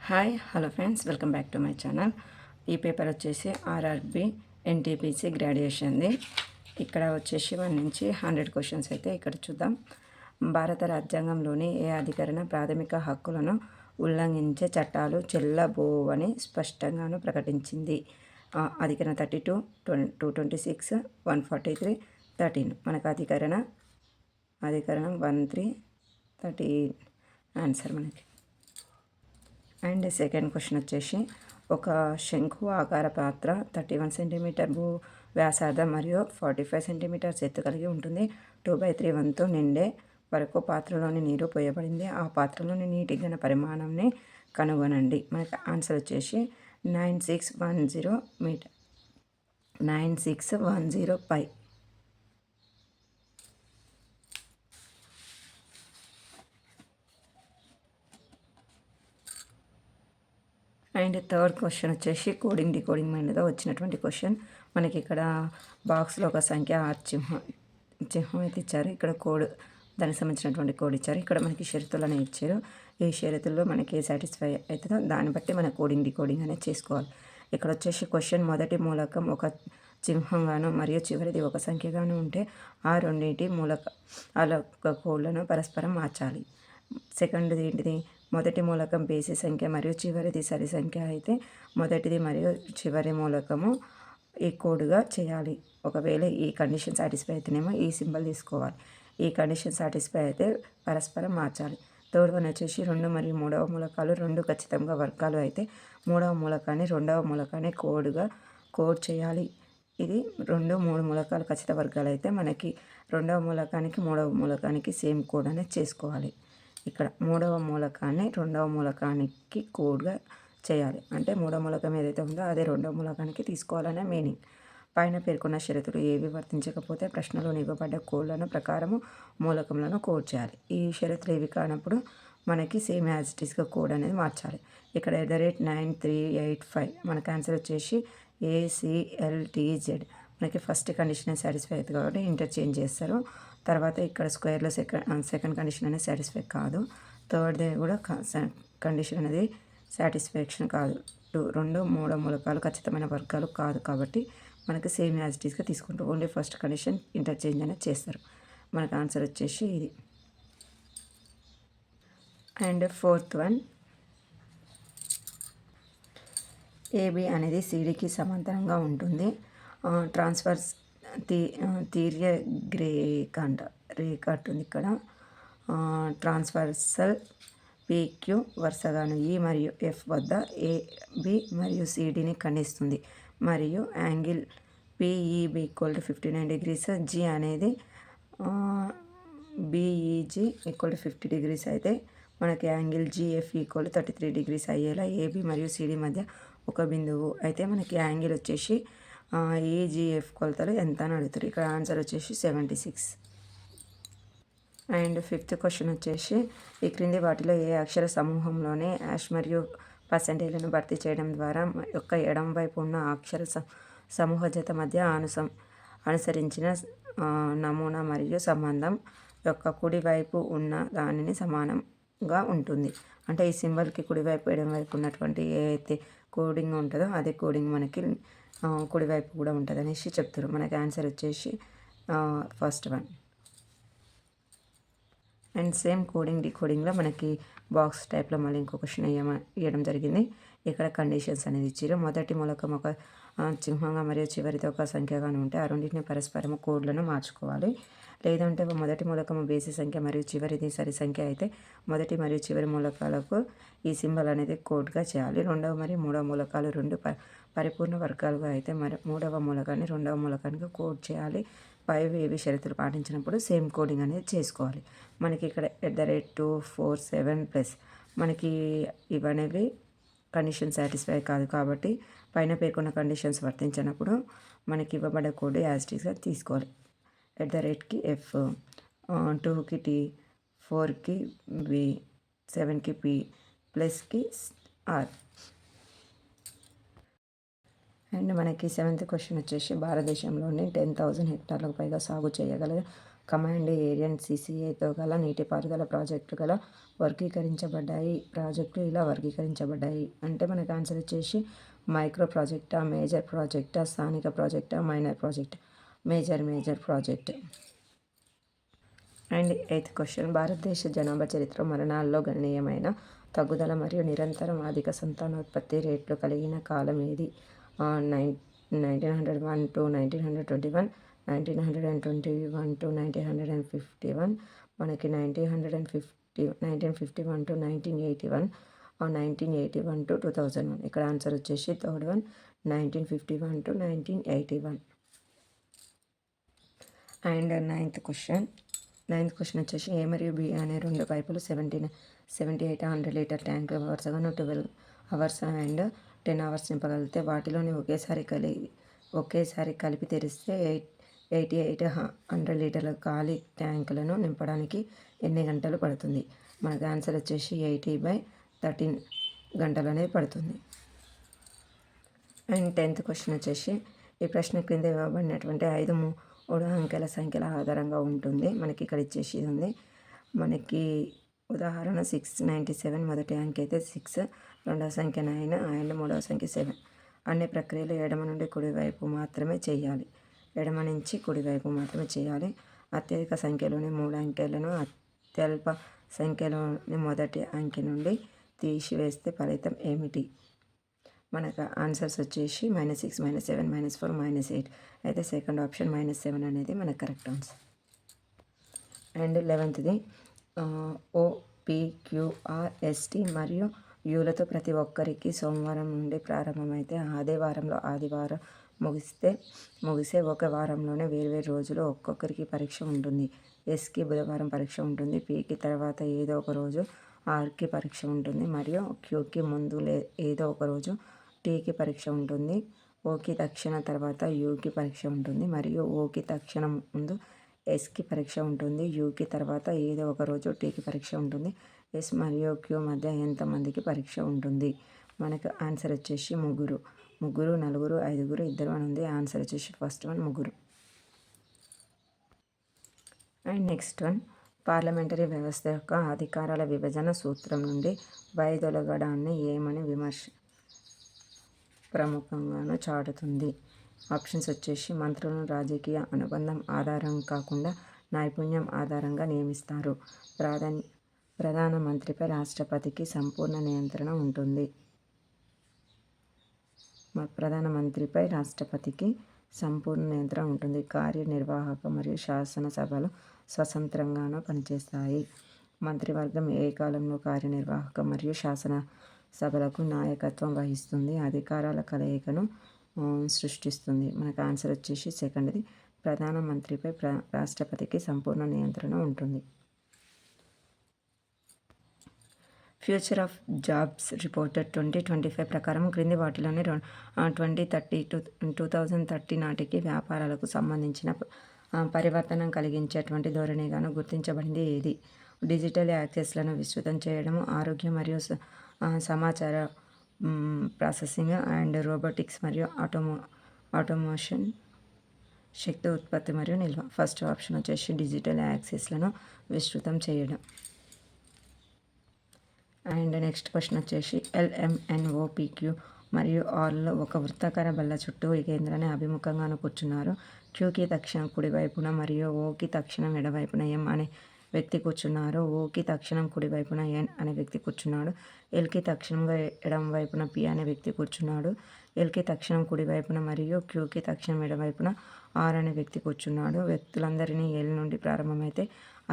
Hi hello friends, welcome back to my channel. ఈ paper వచ్చేసి RRB NTPC గ్రాడ్యుయేషన్ది. ఇక్కడ వచ్చేసి 1 నుంచి 100 క్వశ్చన్స్ అయితే ఇక్కడ చూద్దాం. భారత రాజ్యాంగంలోని ఏ అధికరణ ప్రాథమిక హక్కులను ఉల్లంఘించే చట్టాలు చెల్లబోవని స్పష్టంగాను ప్రకటించింది? అధికరణ 32, 226, 143, 13. మనకు అధికరణం 13, ఆన్సర్ మనకి. అండ్ సెకండ్ క్వశ్చన్ వచ్చేసి, ఒక శంకు ఆకార పాత్ర 31 సెంటీమీటర్ భూ వ్యాసార్థం మరియు 45 సెంటీమీటర్స్ ఎత్తు కలిగి ఉంటుంది. 2/3 వంతు నిండే వరకు పాత్రలోని నీరు పోయబడింది. ఆ పాత్రలోని నీటి ఘన పరిమాణంని కనుగొనండి. మనకి ఆన్సర్ వచ్చేసి 9610 మీటర్ 9610 పై. అండ్ థర్డ్ క్వశ్చన్ వచ్చేసి కోడింగ్ డికోడింగ్ మీదగా వచ్చినటువంటి క్వశ్చన్. మనకి ఇక్కడ బాక్స్లో ఒక సంఖ్య చిహ్నం అయితే ఇచ్చారు. ఇక్కడ కోడ్, దానికి సంబంధించినటువంటి కోడ్ ఇచ్చారు. ఇక్కడ మనకి షరతులు అనేవి ఇచ్చారు. ఈ షరతుల్లో మనకి ఏ సాటిస్ఫై అవుతుందో దాన్ని బట్టి మన కోడింగ్ డికోడింగ్ అనేది చేసుకోవాలి. ఇక్కడ వచ్చేసి క్వశ్చన్ మొదటి మూలకం ఒక చిహ్నంగాను మరియు చివరిది ఒక సంఖ్యగాను ఉంటే ఆ రెండింటి మూలకాల కోడ్లను పరస్పరం మార్చాలి. సెకండ్ది ఏంటిది? మొదటి మూలకం బేసి సంఖ్య మరియు చివరిది సరి సంఖ్య అయితే మొదటిది మరియు చివరి మూలకము ఈ కోడ్గా చేయాలి. ఒకవేళ ఈ కండిషన్ సాటిస్ఫై అయితేనేమో ఈ సింబల్ తీసుకోవాలి. ఈ కండిషన్ సాటిస్ఫై అయితే పరస్పరం మార్చాలి. థర్డ్ వన్ వచ్చేసి 2 మరియు 3వ మూలకాలు 2 ఖచ్చితంగా వర్గాలు అయితే 3వ మూలకాన్ని 2వ మూలకాన్ని కోడ్ చేయాలి. ఇది 2, 3 మూలకాలు ఖచ్చిత వర్గాలు అయితే మనకి 2వ మూలకానికి 3వ మూలకానికి సేమ్ కోడ్ అనేది చేసుకోవాలి. ఇక్కడ 3వ మూలకాన్ని 2వ మూలకానికి కోడ్గా చేయాలి. అంటే 3వ మూలకం ఏదైతే ఉందో అదే 2వ మూలకానికి తీసుకోవాలనే మీనింగ్. పైన పేర్కొన్న షరతులు ఏవి వర్తించకపోతే ప్రశ్నలో ఇవ్వబడ్డ కోడ్లను ప్రకారము మూలకములను కోడ్ చేయాలి. ఈ షరతులు ఏవి కానప్పుడు మనకి సేమ్ యాజ్ ఇట్ ఈస్గా కోడ్ అనేది మార్చాలి. ఇక్కడ @9385 మనకు ఆన్సర్ వచ్చేసి ACLTZ. మనకి ఫస్ట్ కండిషన్ సాటిస్ఫై అవుతుంది కాబట్టి ఇంటర్చేంజ్ చేస్తారు. తర్వాత ఇక్కడ స్క్వేర్లో సెకండ్ కండిషన్ అనేది సాటిస్ఫై కాదు. థర్డ్ది కూడా కండిషన్ అనేది సాటిస్ఫాక్షన్ కాదు. 2, 3 మూలకాలు ఖచ్చితమైన వర్గాలు కాదు కాబట్టి మనకి సేమ్ యాజ్ ఇట్ ఈస్గా తీసుకుంటాం. ఓన్లీ ఫస్ట్ కండిషన్ ఇంటర్చేంజ్ అనేది చేస్తారు. మనకు ఆన్సర్ వచ్చేసి ఇది. అండ్ ఫోర్త్ వన్, AB అనేది CDకి సమాంతరంగా ఉంటుంది. ట్రాన్స్ఫర్స్ తీర్య రేఖ ఉంటుంది. ఇక్కడ ట్రాన్స్వర్సల్ PQ వరుసగాను E మరియు F వద్ద AB మరియు CDని ఖండిస్తుంది మరియు యాంగిల్ PEB = 59 degrees. G అనేది BEG = 50 degrees అయితే మనకి యాంగిల్ GF = 33 degrees అయ్యేలా AB మరియు CD మధ్య ఒక బిందువు అయితే మనకి యాంగిల్ వచ్చేసి EGF కొలతలు ఎంత అని అడుగుతారు. ఇక్కడ ఆన్సర్ వచ్చేసి 76. అండ్ ఫిఫ్త్ క్వశ్చన్ వచ్చేసి, ఈ క్రింది వాటిలో ఏ అక్షర సమూహంలోనే యాష్ మరియు పర్సెంటేజ్లను భర్తీ చేయడం ద్వారా యొక్క ఎడమ వైపు ఉన్న అక్షర సమూహ జత మధ్య అనుసరించిన నమూనా మరియు సంబంధం యొక్క కుడివైపు ఉన్న దానిని సమానంగా ఉంటుంది. అంటే ఈ సింబల్కి కుడివైపు ఎడమవైపు ఉన్నటువంటి ఏ అయితే కోడింగ్ ఉంటుందో అదే కోడింగ్ మనకి కుడివైపు కూడా ఉంటుంది అనేసి చెప్తారు. మనకి ఆన్సర్ వచ్చేసి first one. And same coding డికోడింగ్లో మనకి బాక్స్ టైప్లో మళ్ళీ ఇంకో క్వశ్చన్ ఇవ్వడం జరిగింది. ఇక్కడ కండిషన్స్ అనేది ఇచ్చారు. మొదటి మూలకం ఒక చిహ్నంగా మరియు చివరితో ఒక సంఖ్యగానే ఉంటే ఆ రెండింటిని పరస్పరము కోడ్లను మార్చుకోవాలి. లేదంటే మొదటి మూలకము బేసి సంఖ్య మరియు చివరిది సరి సంఖ్య అయితే మొదటి మరియు చివరి మూలకాలకు ఈ సింబల్ అనేది కోడ్గా చేయాలి. 2వ మరియు 3వ మూలకాలు 2 పరిపూర్ణ వర్గాలుగా అయితే మరి 3వ మూలకాన్ని 2వ మూలకానికి కోడ్ చేయాలి. పైవి ఏవి షరతులు పాటించినప్పుడు సేమ్ కోడింగ్ అనేది చేసుకోవాలి. మనకి ఇక్కడ @247+ మనకి ఇవనేవి కండిషన్ సాటిస్ఫై కాదు కాబట్టి పైన పేర్కొన్న కండిషన్స్ వర్తించినప్పుడు మనకి ఇవ్వబడ్డ కోడ్ యాజ్ ఇట్ ఈస్గా తీసుకోవాలి. @కి F, 2కి T, 4కి V, 7కి P, +కి R. అండ్ మనకి 7th క్వశ్చన్ వచ్చేసి, భారతదేశంలోని 10,000 హెక్టార్లకు పైగా సాగు చేయగల కమాండ్ ఏరియన్ CCAతో గల నీటిపారుదల ప్రాజెక్టులు గల ప్రాజెక్టులు ఇలా వర్గీకరించబడ్డాయి. అంటే మనకు ఆన్సర్ వచ్చేసి మైక్రో ప్రాజెక్టా, మేజర్ ప్రాజెక్టా, స్థానిక ప్రాజెక్టా, minor project. Major project. And 8th question, భారతదేశ జనాభా చరిత్ర మరణాల్లో గణనీయమైన తగ్గుదల మరియు నిరంతరం అధిక సంతానోత్పత్తి రేట్లు కలిగిన కాలం ఏది? 1901 to 1921, 1921 to 1951, మనకి 1951 to 1981, 1981 to 2001. ఇక్కడ ఆన్సర్ వచ్చేసి third one, 1951 to 1981. And 9th question వచ్చేసి ఏ మరియు బి అనే రెండు పైపులు 78 లీటర్ ట్యాంక్ వరుసగా 12 అవర్స్ అండ్ 10 అవర్స్ నింపగలిగితే వాటిలోని ఒకేసారి కలిపి తెరిస్తే 88 లీటర్ల ఖాళీ ట్యాంకులను నింపడానికి ఎన్ని గంటలు పడుతుంది? మనకు ఆన్సర్ వచ్చేసి 80/13 గంటలు అనేది పడుతుంది. అండ్ 10th క్వశ్చన్ వచ్చేసి ఈ ప్రశ్న క్రింద ఇవ్వబడినటువంటి 5 3 అంకెల సంఖ్యల ఆధారంగా ఉంటుంది. మనకి ఇక్కడ ఇచ్చేసి ఉంది. మనకి ఉదాహరణ 697, మొదటి అంకె అయితే 6, రెండవ సంఖ్య 9 అండ్ మూడవ సంఖ్య 7. అన్ని ప్రక్రియలు ఎడమ నుండి కుడివైపు మాత్రమే చేయాలి. ఎడమ నుంచి కుడివైపు మాత్రమే చేయాలి. అత్యధిక సంఖ్యలోని 3 అంకెలను అత్యల్ప సంఖ్యలోని మొదటి అంకె నుండి తీసివేస్తే ఫలితం ఏమిటి? మనకు ఆన్సర్స్ వచ్చేసి -6, -7, -4, -8. అయితే సెకండ్ ఆప్షన్ -7 అనేది మనకు correct answer. And 11th OPQRST మరియు యూలతో ప్రతి ఒక్కరికి సోమవారం నుండి ప్రారంభమైతే ఆదివారం ముగిసే ఒక వారంలోనే వేర్వేరు రోజులు ఒక్కొక్కరికి పరీక్ష ఉంటుంది. ఎస్కి బుధవారం పరీక్ష ఉంటుంది. పికి తర్వాత ఏదో ఒక రోజు ఆర్కి పరీక్ష ఉంటుంది. మరియు క్యూకి ముందు ఏదో ఒక రోజు టీకి పరీక్ష ఉంటుంది. ఓకి తక్షణ తర్వాత యూకి పరీక్ష ఉంటుంది. మరియు ఓకి తక్షణం ముందు ఎస్కి పరీక్ష ఉంటుంది. యూకి తర్వాత ఏదో ఒక రోజు టీకి పరీక్ష ఉంటుంది. ఎస్ మరియు క్యూ మధ్య ఎంతమందికి పరీక్ష ఉంటుంది? మనకు ఆన్సర్ వచ్చేసి ముగ్గురు, 4, 5, 2 అని ఉంది. ఆన్సర్ వచ్చేసి ఫస్ట్ వన్ ముగ్గురు. అండ్ నెక్స్ట్ వన్, పార్లమెంటరీ వ్యవస్థ యొక్క అధికారాల విభజన సూత్రం నుండి వైదొలగడాన్ని ఏమని విమర్శ ప్రముఖంగాను చాటుతుంది? ఆప్షన్స్ వచ్చేసి మంత్రులను రాజకీయ అనుబంధం ఆధారం కాకుండా నైపుణ్యం ఆధారంగా నియమిస్తారు. ప్రధానమంత్రిపై రాష్ట్రపతికి సంపూర్ణ నియంత్రణ ఉంటుంది. కార్యనిర్వాహక మరియు శాసనసభలు స్వతంత్రంగానూ పనిచేస్తాయి. మంత్రివర్గం ఏ కాలంలో కార్యనిర్వాహక మరియు శాసనసభలకు నాయకత్వం వహిస్తుంది, అధికారాల కలయికను సృష్టిస్తుంది. మనకు ఆన్సర్ వచ్చేసి సెకండ్ది, ప్రధానమంత్రిపై రాష్ట్రపతికి సంపూర్ణ నియంత్రణ ఉంటుంది. ఫ్యూచర్ ఆఫ్ జాబ్స్ రిపోర్ట్ 2025 ప్రకారం క్రింది వాటిలోని 2030 నాటికి వ్యాపారాలకు సంబంధించిన పరివర్తనం కలిగించేటువంటి ధోరణిగాను గుర్తించబడింది ఏది? డిజిటల్ యాక్సెస్లను విస్తృతం చేయడం, ఆరోగ్యం మరియు సమాచార ప్రాసెసింగ్ అండ్ రోబోటిక్స్ మరియు ఆటోమేషన్, శక్తి ఉత్పత్తి మరియు నిల్వ. ఫస్ట్ ఆప్షన్ వచ్చేసి డిజిటల్ యాక్సెస్లను విస్తృతం చేయడం. అండ్ నెక్స్ట్ క్వశ్చన్ వచ్చేసి LMNOPQ మరియు Rలో ఒక వృత్తాకార బల్ల చుట్టూ ఈ కేంద్రాన్ని అభిముఖంగాను కూర్చున్నారు. క్యూకి తక్షణం కుడివైపున మరియు ఓకి తక్షణం ఎడవైపున M అనే వ్యక్తి కూర్చున్నారు. ఓకి తక్షణం కుడివైపున N అనే వ్యక్తి కూర్చున్నాడు. ఎల్కి తక్షణంగా ఎడమ వైపున P అనే వ్యక్తి కూర్చున్నాడు. ఎల్కి తక్షణం కుడివైపున మరియు క్యూకి తక్షణం ఎడవైపున R అనే వ్యక్తి కూర్చున్నాడు. వ్యక్తులందరినీ ఎల్ నుండి ప్రారంభమైతే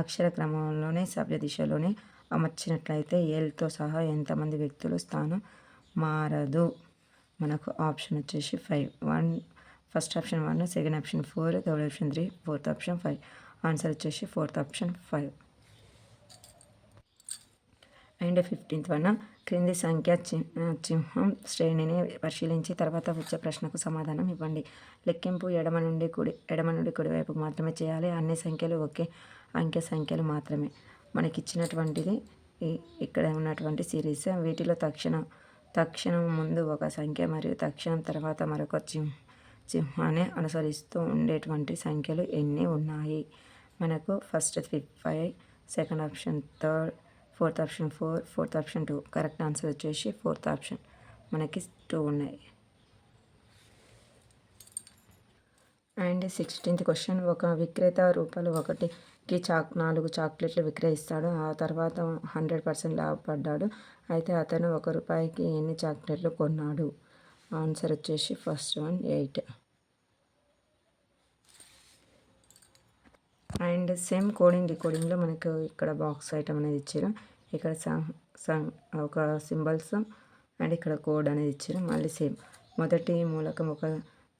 అక్షర క్రమంలోనే సవ్య దిశలోనే అమర్చినట్లయితే ఎల్తో సహా ఎంతమంది వ్యక్తులు స్థానం మారదు? మనకు ఆప్షన్ వచ్చేసి 5. First option 1, second option 4, third option 3, fourth option 5. Answer వచ్చేసి fourth option 5. And 15th one, క్రింది సంఖ్య చిహ్నం శ్రేణిని పరిశీలించి తర్వాత వచ్చే ప్రశ్నకు సమాధానం ఇవ్వండి. లెక్కింపు ఎడమ నుండి కుడివైపుకు మాత్రమే చేయాలి. అన్ని సంఖ్యలు ఒకే అంకె సంఖ్యలు మాత్రమే. మనకి ఇచ్చినటువంటిది ఇక్కడ ఉన్నటువంటి సిరీస్. వీటిలో తక్షణం ముందు ఒక సంఖ్య మరియు తక్షణం తర్వాత మరొక చిహ్నాన్ని అనుసరిస్తూ ఉండేటువంటి సంఖ్యలు ఎన్ని ఉన్నాయి? మనకు first 5, second option 3, fourth option 4, fourth option 2. Correct answer వచ్చేసి ఫోర్త్ ఆప్షన్. మనకి 2 ఉన్నాయి. And 16th question. ఒక విక్రేత ₹1కి 4 చాక్లెట్లు విక్రయిస్తాడు. ఆ తర్వాత 100% లాభపడ్డాడు. అయితే అతను ₹1కి ఎన్ని చాక్లెట్లు కొన్నాడు? ఆన్సర్ వచ్చేసి first one 8. And same coding డికోడింగ్లో మనకు ఇక్కడ బాక్స్ ఐటమ్ అనేది ఇచ్చారు. ఇక్కడ ఒక సింబల్స్ అండ్ ఇక్కడ కోడ్ అనేది ఇచ్చారు. మళ్ళీ సేమ్ మొదటి మూలకం ఒక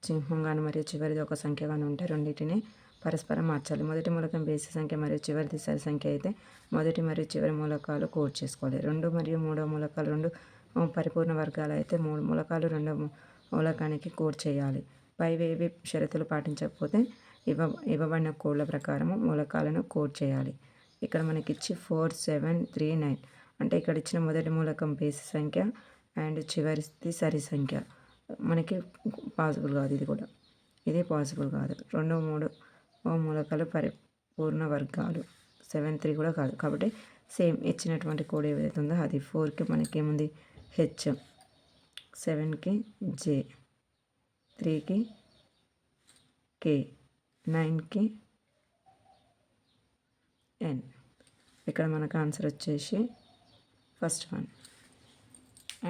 సింహంగాను మరియు చివరిది ఒక సంఖ్యగాను ఉంటే రెండింటిని పరస్పరం మార్చాలి. మొదటి మూలకం బేసి సంఖ్య మరియు చివరిది సరి సంఖ్య అయితే మొదటి మరియు చివరి మూలకాలు కోడ్ చేసుకోవాలి. 2 మరియు 3వ మూలకాలు 2 పరిపూర్ణ వర్గాలు అయితే 3 మూలకాలు 2వ మూలకానికి కోడ్ చేయాలి. పైవేవి షరతులు పాటించకపోతే ఇవ్వబడిన కోడ్ల ప్రకారము మూలకాలను కోడ్ చేయాలి. ఇక్కడ మనకిచ్చి 4, 7, 3, 9 అంటే ఇక్కడ ఇచ్చిన మొదటి మూలకం బేసి సంఖ్య అండ్ చివరిది సరి సంఖ్య మనకి పాసిబుల్ కాదు. ఇది పాసిబుల్ కాదు. 2, 3 మూలకాలు పరిపూర్ణ వర్గాలు. 7, 3 కూడా కాదు. కాబట్టి సేమ్ ఇచ్చినటువంటి కోడ్ ఏదైతే ఉందో అది 4కి మనకి ఏముంది హెచ్, 7కి జే, 3కి కే, 9కి ఎన్. ఇక్కడ మనకు ఆన్సర్ వచ్చేసి first one.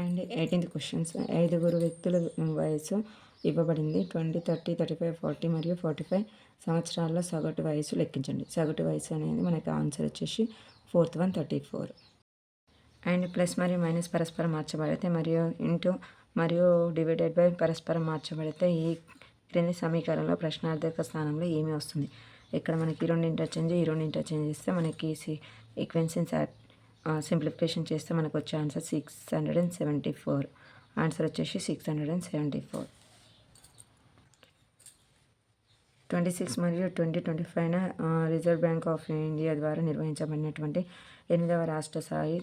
And 18th questions. 5 వ్యక్తుల వయసు ఇవ్వబడింది. 20, 30, 35, 40 మరియు 45 సంవత్సరాల్లో సగటు వయసు లెక్కించండి. సగటు వయసు అనేది మనకి ఆన్సర్ వచ్చేసి ఫోర్త్ వన్ 34. అండ్ ప్లస్ మరియు మైనస్ పరస్పరం మార్చబడితే మరియు ఇంటూ మరియు డివైడెడ్ బై పరస్పరం మార్చబడితే ఈ క్రింది సమీకరణంలో ప్రశ్నార్థక స్థానంలో ఏమి వస్తుంది? ఇక్కడ మనకి 2 ఇంటర్చేంజ్ చేస్తే మనకి ఈక్వెన్సీన్స్ సింప్లిఫికేషన్ చేస్తే మనకు వచ్చే ఆన్సర్ 674. ఆన్సర్ వచ్చేసి 674. 26 మరియు 2025 రిజర్వ్ బ్యాంక్ ఆఫ్ ఇండియా ద్వారా నిర్వహించబడినటువంటి 8వ రాష్ట్ర స్థాయి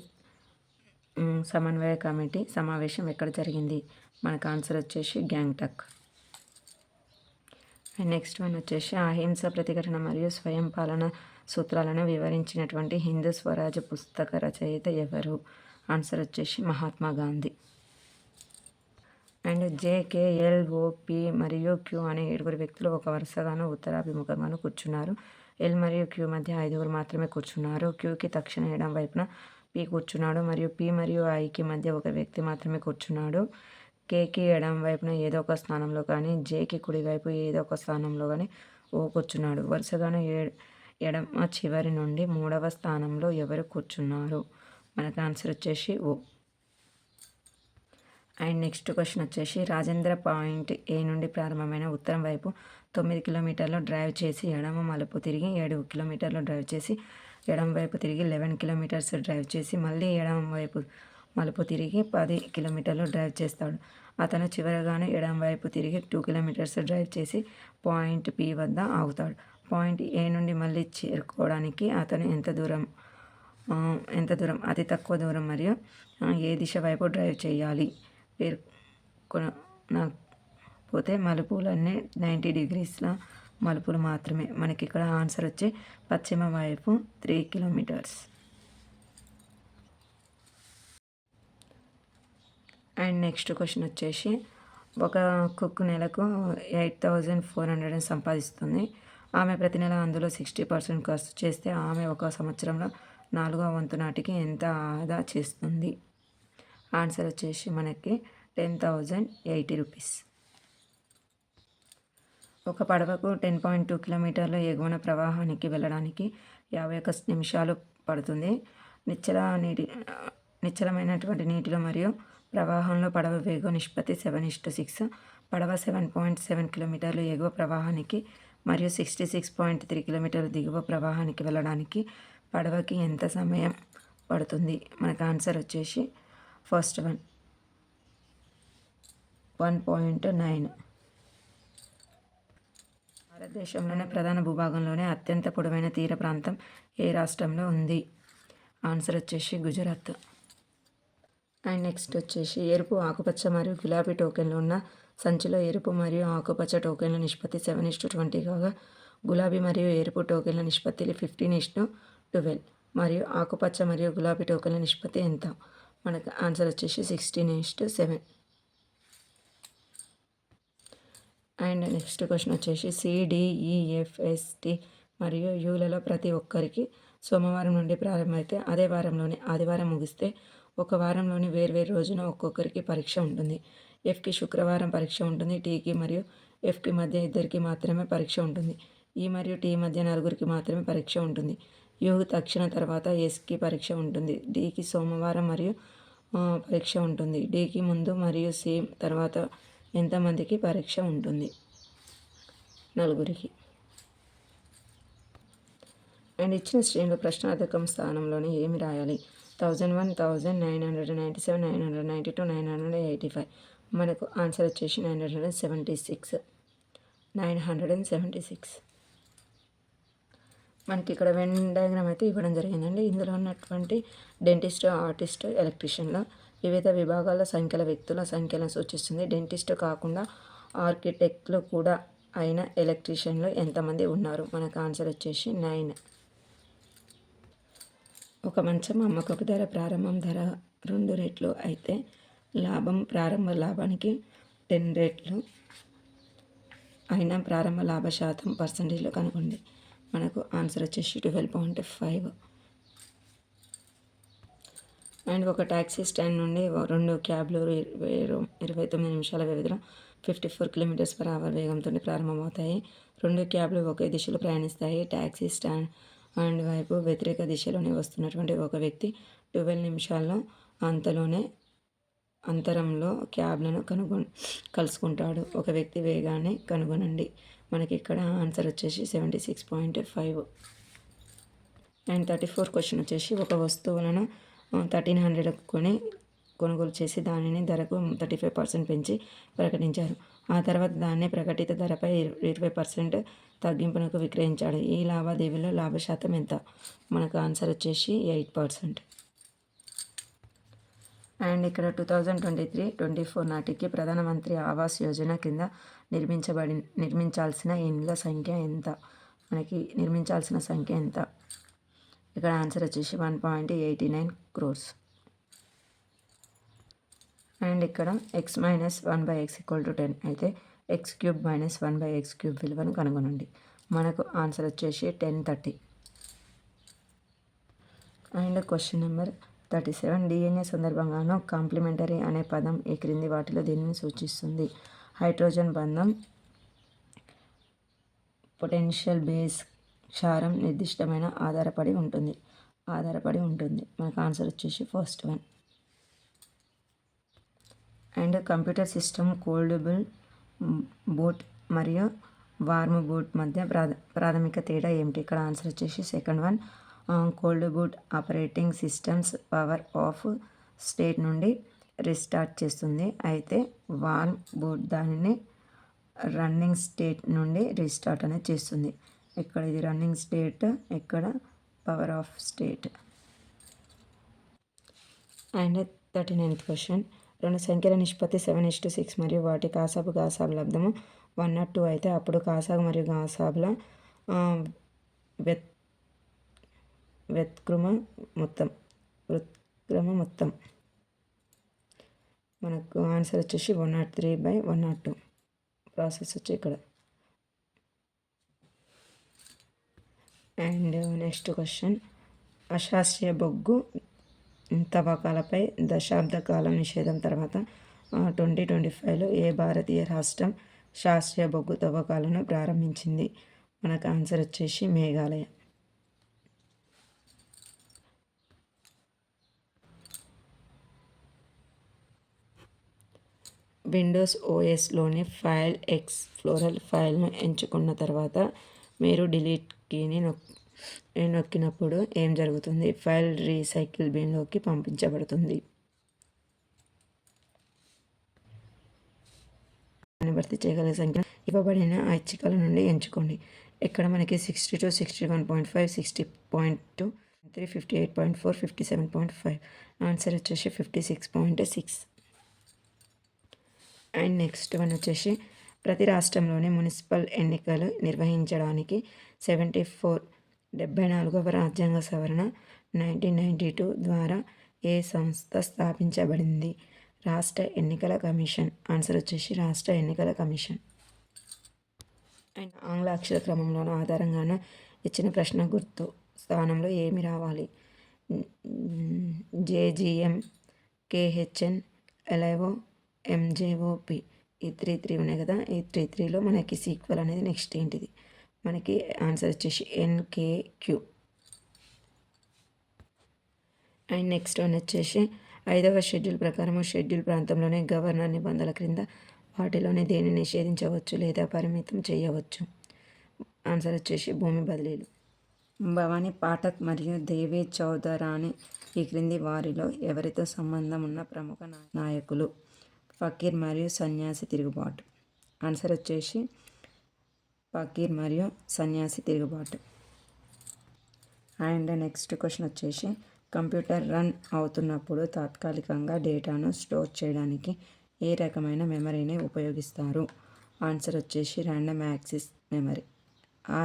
సమన్వయ కమిటీ సమావేశం ఎక్కడ జరిగింది? మనకు ఆన్సర్ వచ్చేసి గ్యాంగ్టాక్. నెక్స్ట్ వన్ వచ్చేసి అహింస ప్రతిఘటన మరియు స్వయం పాలన సూత్రాలను వివరించినటువంటి హిందూ స్వరాజ్ పుస్తక రచయిత ఎవరు? ఆన్సర్ వచ్చేసి మహాత్మా గాంధీ. అండ్ జేకేఎల్ఓపి మరియు క్యూ అనే 7 వ్యక్తులు ఒక వరుసగాను ఉత్తరాభిముఖంగాను కూర్చున్నారు. ఎల్ మరియు క్యూ మధ్య 5 మాత్రమే కూర్చున్నారు. క్యూకి తక్షణ ఎడం వైపున పి కూర్చున్నాడు మరియు పి మరియు ఐకి మధ్య ఒక వ్యక్తి మాత్రమే కూర్చున్నాడు. కేకి ఎడం వైపున ఏదో ఒక స్థానంలో కానీ జేకి కుడివైపు ఏదో ఒక స్థానంలో కానీ ఓ కూర్చున్నాడు. వరుసగాను ఎడమ చివరి నుండి 3వ స్థానంలో ఎవరు కూర్చున్నారు? మనకు ఆన్సర్ వచ్చేసి ఓ. అండ్ నెక్స్ట్ క్వశ్చన్ వచ్చేసి రాజేంద్ర పాయింట్ ఏ నుండి ప్రారంభమైన ఉత్తరం వైపు 9 కిలోమీటర్లు డ్రైవ్ చేసి ఎడమ మలుపు తిరిగి 7 కిలోమీటర్లు డ్రైవ్ చేసి ఎడమ వైపు తిరిగి 11 కిలోమీటర్స్ డ్రైవ్ చేసి మళ్ళీ ఎడమ వైపు మలుపు తిరిగి 10 కిలోమీటర్లు డ్రైవ్ చేస్తాడు. అతను చివరగాను ఎడమ వైపు తిరిగి 2 కిలోమీటర్స్ డ్రైవ్ చేసి పాయింట్ పి వద్ద ఆగుతాడు. పాయింట్ ఏ నుండి మళ్ళీ చేరుకోవడానికి అతను ఎంత దూరం అతి తక్కువ దూరం మరియు ఏ దిశ వైపు డ్రైవ్ చేయాలి? పేర్కొనకపోతే మలుపులన్నీ 90 డిగ్రీస్ల మలుపులు మాత్రమే. మనకి ఇక్కడ ఆన్సర్ వచ్చి పశ్చిమ వైపు 3 కిలోమీటర్స్. అండ్ నెక్స్ట్ క్వశ్చన్ వచ్చేసి ఒక కుక్ నెలకు 8,400 సంపాదిస్తుంది. ఆమె ప్రతి నెల అందులో 60% ఖర్చు చేస్తే ఆమె ఒక సంవత్సరంలో 4వ వంతు నాటికి ఎంత ఆదా చేస్తుంది? ఆన్సర్ వచ్చేసి మనకి 10,080 రూపీస్. ఒక పడవకు 10.2 కిలోమీటర్ల ఎగువన ప్రవాహానికి వెళ్ళడానికి 51 నిమిషాలు పడుతుంది. నిశ్చలమైనటువంటి నీటిలో మరియు ప్రవాహంలో పడవ వేగం నిష్పత్తి 7:6. పడవ 7.7 కిలోమీటర్లు ఎగువ ప్రవాహానికి మరియు 66.3 కిలోమీటర్లు దిగువ ప్రవాహానికి వెళ్ళడానికి పడవకి ఎంత సమయం పడుతుంది? మనకు ఆన్సర్ వచ్చేసి ఫస్ట్ వన్ 1.9. భారతదేశంలోనే ప్రధాన భూభాగంలోనే అత్యంత పొడవైన తీర ప్రాంతం ఏ రాష్ట్రంలో ఉంది? ఆన్సర్ వచ్చేసి గుజరాత్. అండ్ నెక్స్ట్ వచ్చేసి ఎరుపు, ఆకుపచ్చ మరియు గులాబీ టోకెన్లు ఉన్న సంచిలో ఎరుపు మరియు ఆకుపచ్చ టోకెన్ల నిష్పత్తి 7:20 కాగా గులాబీ మరియు ఎరుపు టోకెన్ల నిష్పత్తిలు 15:12 మరియు ఆకుపచ్చ మరియు గులాబీ టోకెన్ల నిష్పత్తి ఎంత? మనకు ఆన్సర్ వచ్చేసి 16:7. అండ్ నెక్స్ట్ క్వశ్చన్ వచ్చేసి CDEFST మరియు యూలలో ప్రతి ఒక్కరికి సోమవారం నుండి ప్రారంభమైతే అదే వారంలోని ఆదివారం ముగిస్తే ఒక వారంలోని వేర్వేరు రోజున ఒక్కొక్కరికి పరీక్ష ఉంటుంది. Fకి శుక్రవారం పరీక్ష ఉంటుంది. Tకి మరియు Fకి మధ్య ఇద్దరికి మాత్రమే పరీక్ష ఉంటుంది. E మరియు T మధ్య నలుగురికి మాత్రమే పరీక్ష ఉంటుంది. U తక్షణ తర్వాత Sకి పరీక్ష ఉంటుంది. Dకి సోమవారం మరియు పరీక్ష ఉంటుంది. Dకి ముందు మరియు C తర్వాత ఎంతమందికి పరీక్ష ఉంటుంది? నలుగురికి. అండ్ ఇచ్చిన శ్రేణిలో ప్రశ్నార్థకం స్థానంలోని ఏమి రాయాలి? 1001, 1997, 992, 985. మనకు ఆన్సర్ వచ్చేసి 976. మనకి ఇక్కడ వెన్ డయాగ్రామ్ అయితే ఇవ్వడం జరిగిందండి. ఇందులో ఉన్నటువంటి డెంటిస్ట్, ఆర్టిస్ట్, ఎలక్ట్రీషియన్లో వివిధ విభాగాల సంఖ్యల వ్యక్తుల సంఖ్యలను సూచిస్తుంది. డెంటిస్ట్ కాకుండా ఆర్కిటెక్ట్లు కూడా అయిన ఎలక్ట్రీషియన్లు ఎంతమంది ఉన్నారు? మనకు ఆన్సర్ వచ్చేసి 9. ఒక మంచం అమ్మకపు ధర ప్రారంభం ధర 2 రెట్లు అయితే ప్రారంభ లాభానికి 10 రెట్లు అయినా ప్రారంభ లాభ శాతం పర్సెంటేజ్లో కనుగొండి. మనకు ఆన్సర్ వచ్చేసి 12.5. అండ్ ఒక ట్యాక్సీ స్టాండ్ నుండి 2 క్యాబ్లు 29 నిమిషాల వ్యవధిలో 54 km/h వేగంతో ప్రారంభమవుతాయి. 2 క్యాబ్లు ఒకే దిశలో ప్రయాణిస్తాయి. ట్యాక్సీ స్టాండ్ వైపు వ్యతిరేక దిశలోనే వస్తున్నటువంటి ఒక వ్యక్తి 12 నిమిషాల్లో అంతరంలో క్యాబ్లను కలుసుకుంటాడు. ఒక వ్యక్తి వేగాన్ని కనుగొనండి. మనకి ఇక్కడ ఆన్సర్ వచ్చేసి 76.5. అండ్ 34 క్వశ్చన్ వచ్చేసి ఒక వస్తువులను 1300 కొనుగోలు చేసి దానిని ధరకు 35% పెంచి ప్రకటించారు. ఆ తర్వాత దాన్ని ప్రకటిత ధరపై 20% తగ్గింపునకు విక్రయించాడు. ఈ లావాదేవీలో లాభ శాతం ఎంత? మనకు ఆన్సర్ వచ్చేసి 8%. అండ్ ఇక్కడ 2023-24 నాటికి ప్రధానమంత్రి ఆవాస్ యోజన కింద నిర్మించాల్సిన ఇండ్ల సంఖ్య ఎంత? మనకి నిర్మించాల్సిన సంఖ్య ఎంత? ఇక్కడ ఆన్సర్ వచ్చేసి 1.89 crores. అండ్ ఇక్కడ x - 1/x = 10 అయితే x³ - 1/x³ విలువను కనుగొనండి. మనకు ఆన్సర్ వచ్చేసి 1030. And question number 37. DNA సందర్భంగాను కాంప్లిమెంటరీ అనే పదం ఈ క్రింది వాటిలో దేనిని సూచిస్తుంది? హైడ్రోజన్ బంధం, పొటెన్షియల్ బేస్, క్షారం నిర్దిష్టమైన ఆధారపడి ఉంటుంది. మనకు ఆన్సర్ వచ్చేసి first one. And computer system cold boot మరియు వార్మ్ బూట్ మధ్య ప్రాథమిక తేడా ఏమిటి? ఇక్కడ ఆన్సర్ వచ్చేసి second one. Cold boot operating systems power of state నుండి రీస్టార్ట్ చేస్తుంది. అయితే వార్మ్ బూట్ దానిని రన్నింగ్ స్టేట్ నుండి రీస్టార్ట్ అనేది చేస్తుంది. ఇక్కడ ఇది రన్నింగ్ స్టేట్, ఇక్కడ power of state. And 39th question. 2 సంఖ్యల నిష్పత్తి 7:6 మరియు వాటి కాసాబు లబ్ధము 102 అయితే అప్పుడు కాసాగు మరియు గాసాబుల వ్యుత్క్రమ మొత్తం. మనకు ఆన్సర్ వచ్చేసి 103/102. ప్రాసెస్ వచ్చి ఇక్కడ. And next question. అశాస్త్రీయ బొగ్గు తవ్వకాలపై దశాబ్ద కాలం నిషేధం తర్వాత 2025లో ఏ భారతీయ రాష్ట్రం శాస్త్రీయ బొగ్గు తవ్వకాలను ప్రారంభించింది? మనకు ఆన్సర్ వచ్చేసి మేఘాలయ. విండోస్ OSలోని ఫైల్ ఎక్స్ప్లోరర్ ఫైల్ను ఎంచుకున్న తర్వాత మీరు డిలీట్ కీని నొక్కినప్పుడు ఏం జరుగుతుంది? ఫైల్ రీసైకిల్ బిన్లోకి పంపించబడుతుంది. భర్తీ చేయగల సంఖ్య ఇవ్వబడిన ఐచ్ఛికాల నుండి ఎంచుకోండి. ఇక్కడ మనకి 62, 61.5, 60.2, 58.4, 57.5. ఆన్సర్ వచ్చేసి 56.6. అండ్ నెక్స్ట్ వన్ వచ్చేసి ప్రతి రాష్ట్రంలోని మున్సిపల్ ఎన్నికలు నిర్వహించడానికి 74వ రాజ్యాంగ సవరణ 1992 ద్వారా ఏ సంస్థ స్థాపించబడింది? రాష్ట్ర ఎన్నికల కమిషన్. ఆన్సర్ వచ్చేసి రాష్ట్ర ఎన్నికల కమిషన్. అండ్ ఆంగ్ల అక్షర క్రమంలోనూ ఆధారంగాను ఇచ్చిన ప్రశ్న గుర్తు స్థానంలో ఏమి రావాలి? జేజీఎం, కేహెచ్ఎన్, ఎల్ఐఓ, ఎంజేఓపి. ఈ 3 ఉన్నాయి కదా, ఈ 3లో మనకి సీక్వెల్ అనేది నెక్స్ట్ ఏంటిది? మనకి ఆన్సర్ వచ్చేసి ఎన్కేక్యూ. అండ్ నెక్స్ట్ వన్ వచ్చేసి 5వ షెడ్యూల్ ప్రకారం షెడ్యూల్ ప్రాంతంలోనే గవర్నర్ నిబంధనల క్రింద వాటిలోనే దేనిని నిషేధించవచ్చు లేదా పరిమితం చేయవచ్చు? ఆన్సర్ వచ్చేసి భూమి బదిలీలు. భవానీ పాఠక్ మరియు దేవి చౌదరాని ఈ క్రింది వారిలో ఎవరితో సంబంధం ఉన్న ప్రముఖ నాయకులు? ఫకీర్ మరియు సన్యాసి తిరుగుబాటు. ఆన్సర్ వచ్చేసి ఫకీర్ మరియు సన్యాసి తిరుగుబాటు. అండ్ నెక్స్ట్ క్వశ్చన్ వచ్చేసి కంప్యూటర్ రన్ అవుతున్నప్పుడు తాత్కాలికంగా డేటాను స్టోర్ చేయడానికి ఏ రకమైన మెమరీని ఉపయోగిస్తారు? ఆన్సర్ వచ్చేసి random access memory,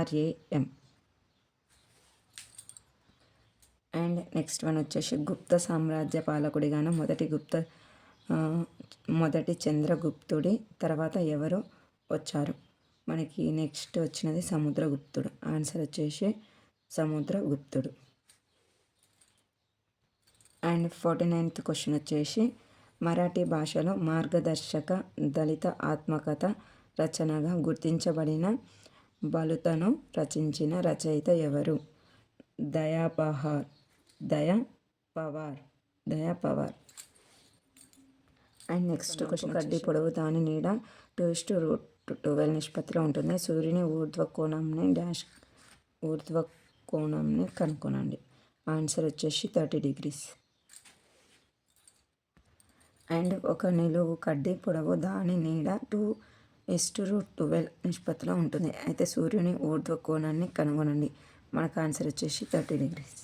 RAM. And next one వచ్చేసి గుప్త సామ్రాజ్య పాలకుడిగాను మొదటి చంద్రగుప్తుడి తర్వాత ఎవరు వచ్చారు? మనకి నెక్స్ట్ వచ్చినది సముద్రగుప్తుడు. ఆన్సర్ వచ్చేసి సముద్రగుప్తుడు. అండ్ 49th క్వశ్చన్ వచ్చేసి మరాఠీ భాషలో మార్గదర్శక దళిత ఆత్మకథ రచనగా గుర్తించబడిన బలుతను రచించిన రచయిత ఎవరు? దయా పవార్. అండ్ నెక్స్ట్ క్వశ్చన్ కడ్డీ పొడవు దాని నీడ 2:12 నిష్పత్తిలో ఉంటుంది. సూర్యుని ఊర్ధ్వకోణంని కనుక్కోనండి. ఆన్సర్ వచ్చేసి 30 degrees. అండ్ ఒక నిలువు కడ్డీ పొడవు దాని నీడ 2:12 నిష్పత్తిలో ఉంటుంది. అయితే సూర్యుని ఊర్ధ్వకోణాన్ని కనుగొనండి. మనకు ఆన్సర్ వచ్చేసి 30 degrees.